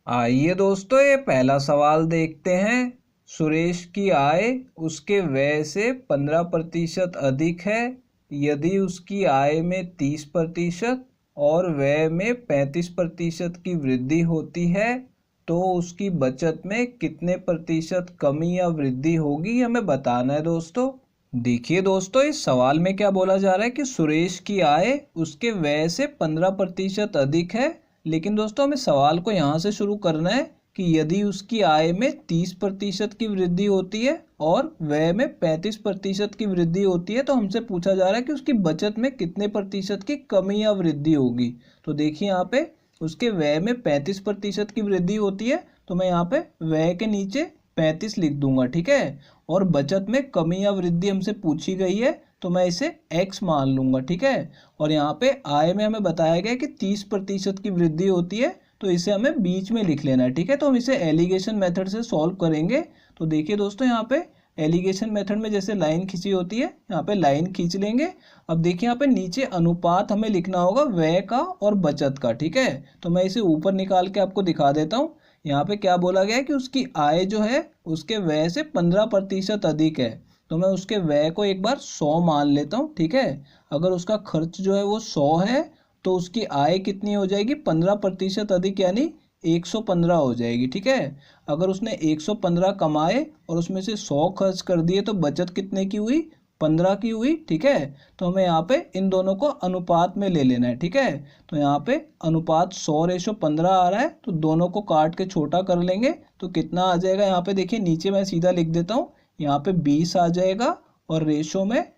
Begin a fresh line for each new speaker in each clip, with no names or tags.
आइए दोस्तों, ये पहला सवाल देखते हैं। सुरेश की आय उसके व्यय से 15% अधिक है। यदि उसकी आय में 30% और व्यय में 35% की वृद्धि होती है तो उसकी बचत में कितने प्रतिशत कमी या वृद्धि होगी, हमें बताना है दोस्तों। देखिए दोस्तों, इस सवाल में क्या बोला जा रहा है कि सुरेश की आय उसके व्यय से 15% अधिक है। लेकिन दोस्तों, हमें सवाल को यहाँ से शुरू करना है कि यदि उसकी आय में 30% की वृद्धि होती है और व्यय में 35% की वृद्धि होती है, तो हमसे पूछा जा रहा है कि उसकी बचत में कितने प्रतिशत की कमी या वृद्धि होगी। तो देखिए यहाँ पे उसके व्यय में 35% की वृद्धि होती है, तो मैं यहाँ पे व्यय के नीचे 35 लिख दूंगा, ठीक है। और बचत में कमी या वृद्धि हमसे पूछी गई है, तो मैं इसे x मान लूंगा, ठीक है। और यहाँ पे आय में हमें बताया गया कि 30% की वृद्धि होती है, तो इसे हमें बीच में लिख लेना है, ठीक है। तो हम इसे एलिगेशन मेथड से सॉल्व करेंगे। तो देखिए दोस्तों, यहाँ पे एलिगेशन मेथड में जैसे लाइन खींची होती है, यहाँ पे लाइन खींच लेंगे। अब देखिए यहाँ पे नीचे अनुपात हमें लिखना होगा व्यय का और बचत का, ठीक है। तो मैं इसे ऊपर निकाल के आपको दिखा देता हूँ। यहाँ पे क्या बोला गया है कि उसकी आय जो है उसके व्यय से 15% अधिक है। तो मैं उसके व्यय को एक बार 100 मान लेता हूँ, ठीक है। अगर उसका खर्च जो है वो 100 है तो उसकी आय कितनी हो जाएगी, 15% अधिक यानी 115 हो जाएगी, ठीक है। अगर उसने 115 कमाए और उसमें से 100 खर्च कर दिए तो बचत कितने की हुई, 15 की हुई, ठीक है। तो हमें यहाँ पे इन दोनों को अनुपात में ले लेना है, ठीक है। तो यहाँ पे अनुपात 100:15 आ रहा है, तो दोनों को काट के छोटा कर लेंगे तो कितना आ जाएगा। यहाँ पे देखिए नीचे मैं सीधा लिख देता हूँ, यहाँ पे 20 आ जाएगा और रेशो में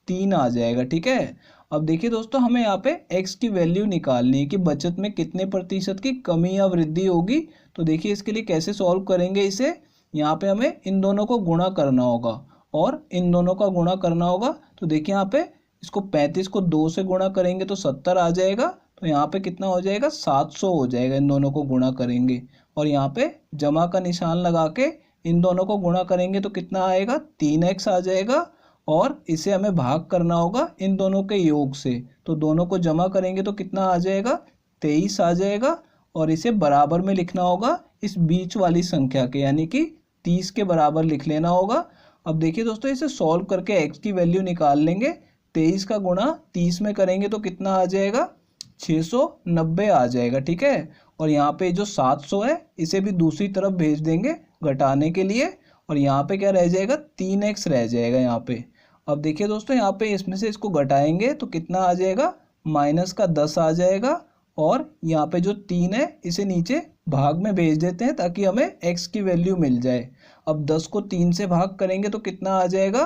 3 आ जाएगा, ठीक है। अब देखिए दोस्तों, हमें यहाँ पे x की वैल्यू निकालनी है कि बचत में कितने प्रतिशत की कमी या वृद्धि होगी। तो देखिए इसके लिए कैसे सॉल्व करेंगे इसे, यहाँ पे हमें इन दोनों को गुणा करना होगा और इन दोनों का गुणा करना होगा। तो देखिए यहाँ पे इसको 35 को 2 से गुणा करेंगे तो 70 आ जाएगा। तो यहाँ पे कितना हो जाएगा, 700 हो जाएगा, इन दोनों को गुणा करेंगे। और यहाँ पे जमा का निशान लगा के इन दोनों को गुणा करेंगे तो कितना आएगा, 3x आ जाएगा। और इसे हमें भाग करना होगा इन दोनों के योग से, तो दोनों को जमा करेंगे तो कितना आ जाएगा, 23 आ जाएगा। और इसे बराबर में लिखना होगा इस बीच वाली संख्या के, यानी कि 30 के बराबर लिख लेना होगा। अब देखिए दोस्तों, इसे सॉल्व करके x की वैल्यू निकाल लेंगे। 23 का गुणा 30 में करेंगे तो कितना आ जाएगा, 690 आ जाएगा, ठीक है। और यहाँ पे जो 700 है इसे भी दूसरी तरफ भेज देंगे घटाने के लिए, और यहाँ पे क्या रह जाएगा, 3x रह जाएगा यहाँ पे। अब देखिए दोस्तों, यहाँ पे इसमें से इसको घटाएंगे तो कितना आ जाएगा, -10 आ जाएगा। और यहाँ पे जो 3 है इसे नीचे भाग में भेज देते हैं ताकि हमें x की वैल्यू मिल जाए। अब 10 को 3 से भाग करेंगे तो कितना आ जाएगा,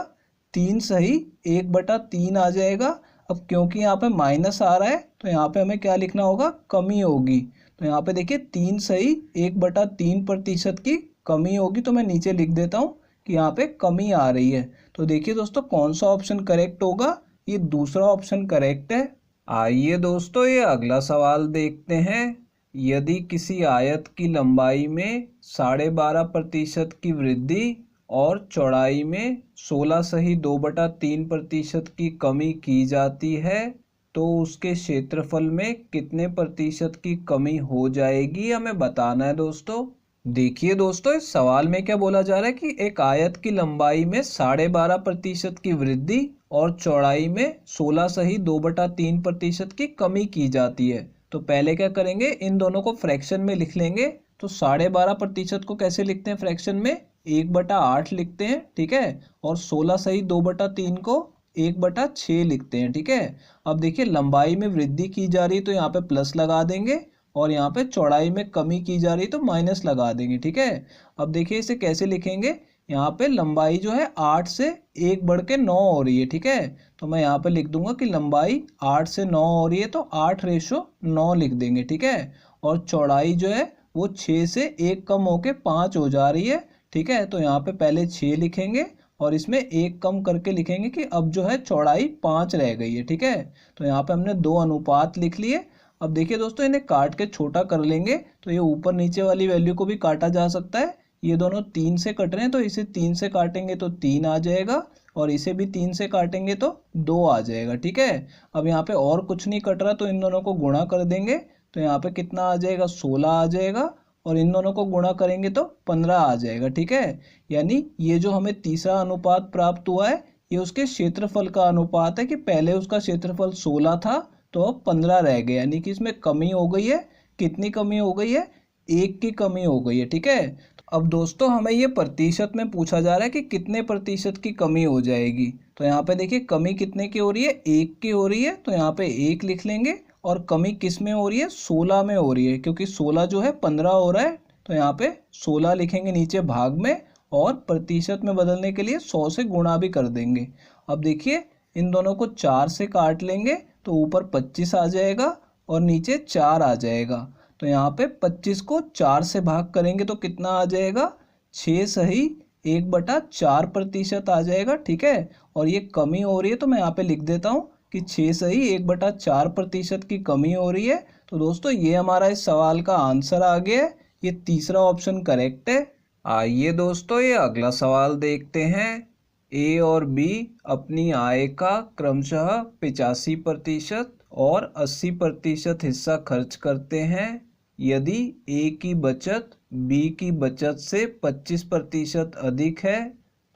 3 सही 1/3 आ जाएगा। अब क्योंकि यहाँ पे माइनस आ रहा है तो यहाँ पे हमें क्या लिखना होगा, कमी होगी। तो यहाँ पे देखिए 3 सही 1/3% की कमी होगी। तो मैं नीचे लिख देता हूँ कि यहाँ पे कमी आ रही है। तो देखिए दोस्तों, कौन सा ऑप्शन करेक्ट होगा, ये दूसरा ऑप्शन करेक्ट है। आइए दोस्तों, ये अगला सवाल देखते हैं। यदि किसी आयत की लंबाई में 12.5% की वृद्धि और चौड़ाई में 16.2/3% की कमी की जाती है तो उसके क्षेत्रफल में कितने प्रतिशत की कमी हो जाएगी, हमें बताना है दोस्तों। देखिए दोस्तों, इस सवाल में क्या बोला जा रहा है कि एक आयत की लंबाई में 12.5% की वृद्धि और चौड़ाई में 16.2/3% की कमी की जाती है। तो पहले क्या करेंगे, इन दोनों को फ्रैक्शन में लिख लेंगे। तो 12.5% को कैसे लिखते हैं फ्रैक्शन में, 1/8 लिखते हैं, ठीक है। और 16.2/3 को 1/6 लिखते हैं, ठीक है। अब देखिए लंबाई में वृद्धि की जा रही है तो यहाँ पे प्लस लगा देंगे, और यहाँ पे चौड़ाई में कमी की जा रही है तो माइनस लगा देंगे, ठीक है। अब देखिए इसे कैसे लिखेंगे, यहाँ पे लंबाई जो है 8 से 1 बढ़ के 9 हो रही है, ठीक है। तो मैं यहाँ पे लिख दूंगा कि लंबाई 8 से 9 हो रही है, तो 8:9 लिख देंगे, ठीक है। और चौड़ाई जो है वो 6 से 1 कम होके 5 हो जा रही है, ठीक है। तो यहाँ पे पहले 6 लिखेंगे और इसमें 1 कम करके लिखेंगे कि अब जो है चौड़ाई 5 रह गई है, ठीक है। तो यहाँ पे हमने 2 अनुपात लिख लिए। अब देखिए दोस्तों, इन्हें काट के छोटा कर लेंगे तो ये ऊपर नीचे वाली वैल्यू को भी काटा जा सकता है। ये दोनों 3 से कट रहे हैं तो इसे 3 से काटेंगे तो 3 आ जाएगा, और इसे भी 3 से काटेंगे तो 2 आ जाएगा, ठीक है। अब यहाँ पे और कुछ नहीं कट रहा तो इन दोनों को गुणा कर देंगे, तो यहाँ पे कितना आ जाएगा, 16 आ जाएगा। और इन दोनों को गुणा करेंगे तो 15 आ जाएगा। ठीक है, यानी ये जो हमें तीसरा अनुपात प्राप्त हुआ है ये उसके क्षेत्रफल का अनुपात है कि पहले उसका क्षेत्रफल 16 था तो अब 15 रह गया, यानी कि इसमें कमी हो गई है। कितनी कमी हो गई है? 1 की कमी हो गई है। ठीक है, अब दोस्तों हमें ये प्रतिशत में पूछा जा रहा है कि कितने प्रतिशत की कमी हो जाएगी। तो यहाँ पे देखिए कमी कितने की हो रही है? 1 की हो रही है, तो यहाँ पे 1 लिख लेंगे। और कमी किस में हो रही है? 16 में हो रही है, क्योंकि 16 जो है 15 हो रहा है, तो यहाँ पे 16 लिखेंगे नीचे भाग में, और प्रतिशत में बदलने के लिए 100 से गुणा भी कर देंगे। अब देखिए इन दोनों को 4 से काट लेंगे तो ऊपर 25 आ जाएगा और नीचे 4 आ जाएगा। तो यहाँ पे 25 को 4 से भाग करेंगे तो कितना आ जाएगा? 6 सही 1/4 प्रतिशत आ जाएगा। ठीक है, और ये कमी हो रही है तो मैं यहाँ पे लिख देता हूँ कि 6 सही 1/4 प्रतिशत की कमी हो रही है। तो दोस्तों ये हमारा इस सवाल का आंसर आ गया है, ये तीसरा ऑप्शन करेक्ट है। आइए दोस्तों ये अगला सवाल देखते हैं। ए और बी अपनी आय का क्रमशः 85% और 80% हिस्सा खर्च करते हैं। यदि ए की बचत बी की बचत से 25% अधिक है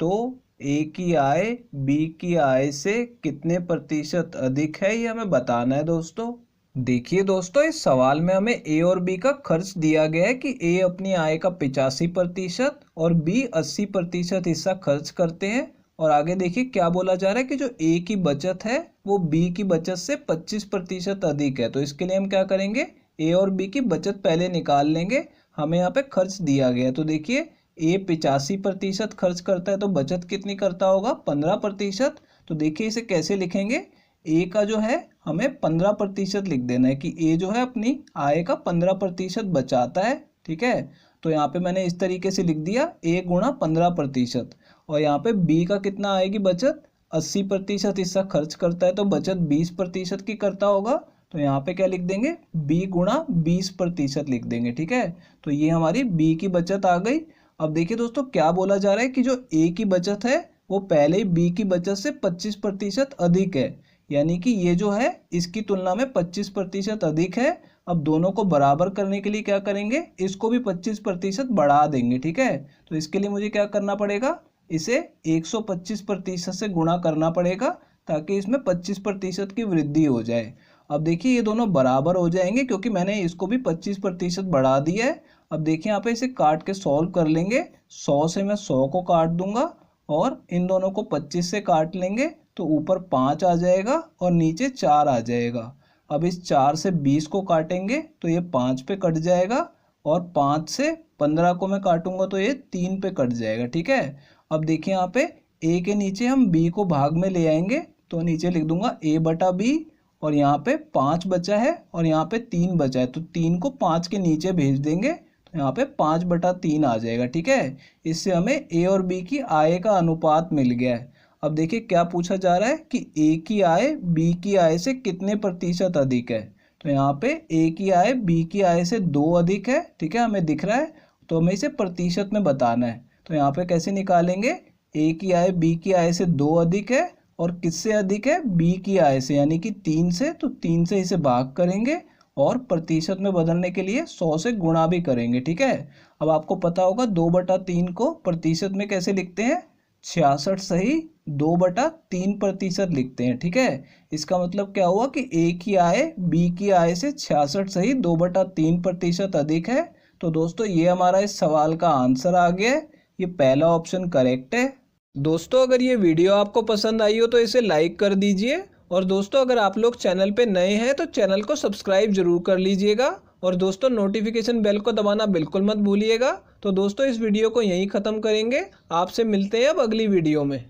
तो ए की आय बी की आय से कितने प्रतिशत अधिक है, ये हमें बताना है दोस्तों। देखिए दोस्तों इस सवाल में हमें ए और बी का खर्च दिया गया है कि ए अपनी आय का 85% और बी 80% हिस्सा खर्च करते हैं। और आगे देखिए क्या बोला जा रहा है कि जो ए की बचत है वो बी की बचत से 25% अधिक है। तो इसके लिए हम क्या करेंगे? ए और बी की बचत पहले निकाल लेंगे। हमें यहाँ पे खर्च दिया गया है, तो देखिए ए 85% खर्च करता है तो बचत कितनी करता होगा? 15%। तो देखिए इसे कैसे लिखेंगे? ए का जो है हमें 15% लिख देना है कि ए जो है अपनी आय का 15% बचाता है। ठीक है, तो यहाँ पे मैंने इस तरीके से लिख दिया ए गुणा 15%। और यहाँ पे बी का कितना आएगी बचत? 80% हिस्सा खर्च करता है तो बचत 20% की करता होगा। तो यहाँ पे क्या लिख देंगे? बी गुणा 20% लिख देंगे। ठीक है, तो ये हमारी बी की बचत आ गई। अब देखिए दोस्तों क्या बोला जा रहा है कि जो ए की बचत है वो पहले ही बी की बचत से 25% अधिक है, यानी कि ये जो है इसकी तुलना में 25% अधिक है। अब दोनों को बराबर करने के लिए क्या करेंगे? इसको भी 25% बढ़ा देंगे। ठीक है, तो इसके लिए मुझे क्या करना पड़ेगा? इसे 125% से गुणा करना पड़ेगा ताकि इसमें 25% की वृद्धि हो जाए। अब देखिए ये दोनों बराबर हो जाएंगे क्योंकि मैंने इसको भी 25% बढ़ा दिया है। अब देखिए यहाँ पे इसे काट के सॉल्व कर लेंगे। 100 से मैं 100 को काट दूंगा और इन दोनों को 25 से काट लेंगे तो ऊपर 5 आ जाएगा और नीचे 4 आ जाएगा। अब इस 4 से 20 को काटेंगे तो ये 5 पे कट जाएगा और 5 से 15 को मैं काटूंगा तो ये 3 पे कट जाएगा। ठीक है, अब देखिए यहाँ पे ए के नीचे हम बी को भाग में ले आएंगे तो नीचे लिख दूंगा ए बटा बी, और यहाँ पे 5 बचा है और यहाँ पे 3 बचा है तो 3 को 5 के नीचे भेज देंगे तो यहाँ पे 5/3 आ जाएगा। ठीक है, इससे हमें ए और बी की आय का अनुपात मिल गया है। अब देखिए क्या पूछा जा रहा है कि ए की आय बी की आय से कितने प्रतिशत अधिक है। तो यहाँ पे ए की आय बी की आय से 2 अधिक है। ठीक है, हमें दिख रहा है, तो हमें इसे प्रतिशत में बताना है। तो यहाँ पे कैसे निकालेंगे? ए की आय बी की आय से 2 अधिक है, और किससे अधिक है? बी की आय से, यानी कि 3 से। तो 3 से इसे भाग करेंगे और प्रतिशत में बदलने के लिए 100 से गुणा भी करेंगे। ठीक है, अब आपको पता होगा 2/3 को प्रतिशत में कैसे लिखते हैं? 66 सही 2/3% लिखते हैं। ठीक है, इसका मतलब क्या हुआ कि ए की आय बी की आय से 66 सही 2/3% अधिक है। तो दोस्तों ये हमारा इस सवाल का आंसर आ गया है, ये पहला ऑप्शन करेक्ट है। दोस्तों अगर ये वीडियो आपको पसंद आई हो तो इसे लाइक कर दीजिए, और दोस्तों अगर आप लोग चैनल पे नए हैं तो चैनल को सब्सक्राइब जरूर कर लीजिएगा, और दोस्तों नोटिफिकेशन बेल को दबाना बिल्कुल मत भूलिएगा। तो दोस्तों इस वीडियो को यहीं ख़त्म करेंगे, आपसे मिलते हैं अब अगली वीडियो में।